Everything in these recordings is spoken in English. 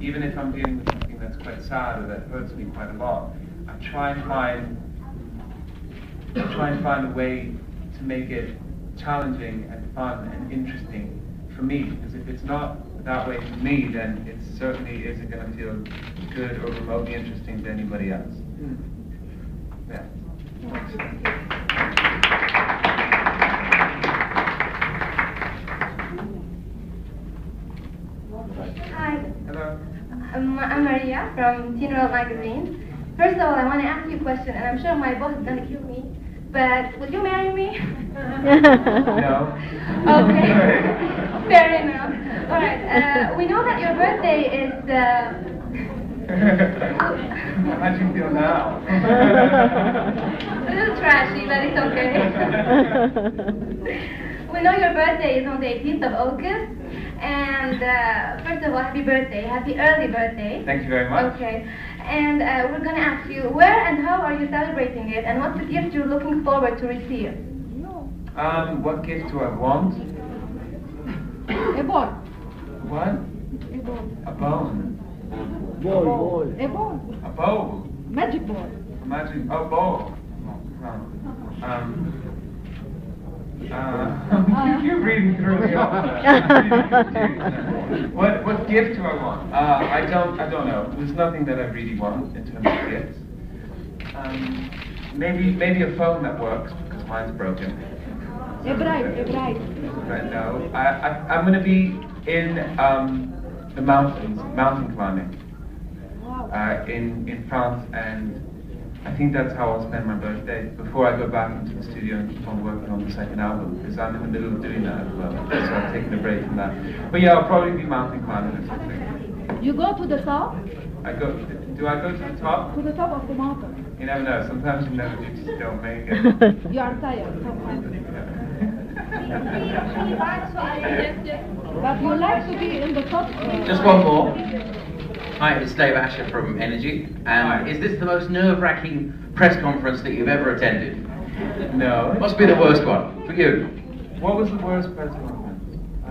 even if I'm dealing with something that's quite sad or that hurts me quite a lot, I try and find a way to make it challenging and fun and interesting for me. Because if it's not that way for me, then it certainly isn't going to feel good or remotely interesting to anybody else. Yeah. Thanks. Hi. Hello. I'm Maria from Teen World Magazine. First of all, I want to ask you a question, and I'm sure my boss is going to kill me, but would you marry me? No. Okay. Fair enough. All right. We know that your birthday is... How do you feel now? a little trashy, but it's okay. We know your birthday is on the 18th of August. And first of all, happy birthday. Happy early birthday. Thank you very much. Okay. And we're going to ask you, where and how are you celebrating it? And what's the gift you're looking forward to receive? What gift do I want? A ball. What? A ball. A bone. Ball. A ball. A bowl. Magic ball. A magic. Oh, bowl. You're reading through the What gift do I want? I don't know. There's nothing that I really want in terms of gifts. Maybe a phone that works because mine's broken. A bride. Right now, I'm going to be in the mountains, mountain climbing, in France, and I think that's how I'll spend my birthday before I go back into the studio and keep on working on the second album, because I'm in the middle of doing that at the moment, so I've taken a break from that. But yeah, I'll probably be mountain climbing or something. You go to the top? Do I go to the top? To the top of the mountain. You never know, sometimes you just don't make it. You are tired sometimes. But you like to be in the top. Just one more. Hi, it's Dave Asher from Energy. And is this the most nerve-wracking press conference that you've ever attended? No. Must be the worst one for you. What was the worst press conference? I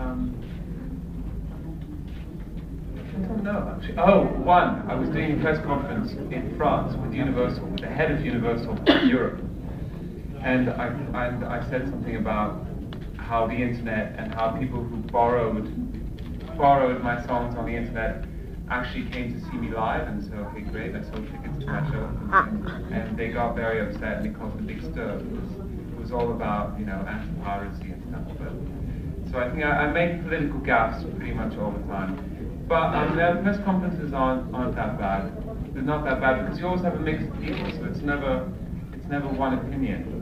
don't know, actually. Oh, one. I was doing a press conference in France with Universal, with the head of Universal Europe. And I said something about how the internet and how people who borrowed my songs on the internet actually came to see me live, and so okay, great, I sold tickets to my show, and they got very upset and it caused a big stir. It was all about, anti-piracy and stuff. But so I think I make political gaffes pretty much all the time. But the press conferences aren't that bad. They're not that bad because you always have a mix of people, so it's never one opinion.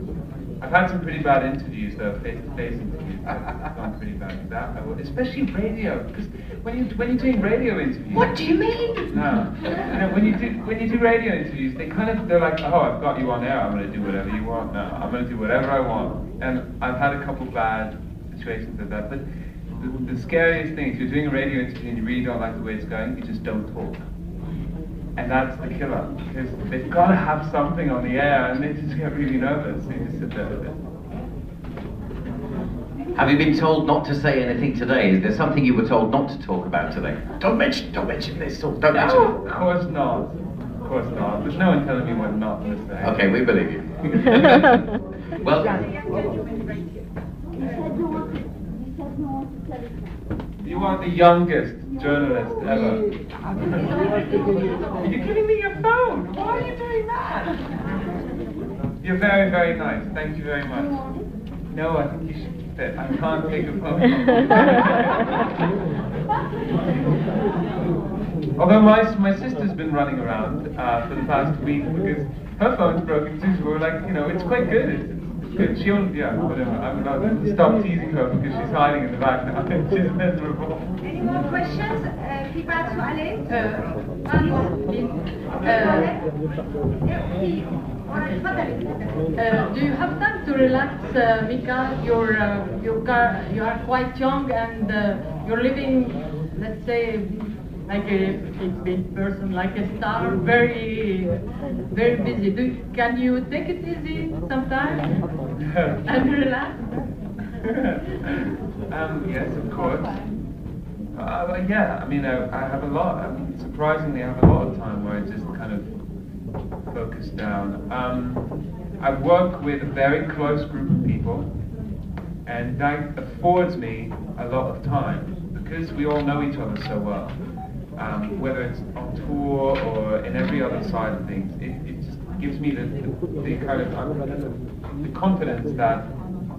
I've had some pretty bad interviews though, face-to-face interviews. I've gone pretty bad with that. Especially radio, because when you're doing radio interviews. What do you mean? No, when you do radio interviews, they're like, oh, I've got you on air. I'm going to do whatever you want. No, I'm going to do whatever I want. And I've had a couple bad situations like that. But the scariest thing, if you're doing a radio interview and you really don't like the way it's going, you just don't talk. And that's the killer, because they've got to have something on the air, and they just get really nervous. So you just sit there with it. Have you been told not to say anything today? Is there something you were told not to talk about today? Don't mention this, or don't mention it. Of course not. Of course not. There's no one telling me what not to say. Okay, we believe you. Well, you are the youngest journalist ever. Are you giving me your phone? Why are you doing that? You're very, very nice. Thank you very much. No, I think you should keep it. I can't take a phone. Although my sister's been running around for the past week because her phone's broken too, so we're like, it's quite good. It's good. Whatever. I'm not going to stop teasing her because she's hiding in the back now. She's miserable. Any more questions? في بعد سؤالين؟ Do you have time to relax, Mika? You are quite young and you're living, let's say, like a big person, like a star, very, very busy. Can you take it easy sometimes and relax? Yes, of course. Yeah, I mean, I have a lot. I mean, surprisingly, I have a lot of time where I just kind of focus down. I work with a very close group of people, and that affords me a lot of time because we all know each other so well. Whether it's on tour or in every other side of things, it just gives me the kind of the confidence that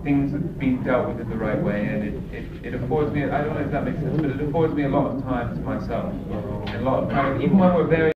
things are being dealt with in the right way, and it affords me, I don't know if that makes sense, but it affords me a lot of time to myself, and a lot of kind of, even when we're very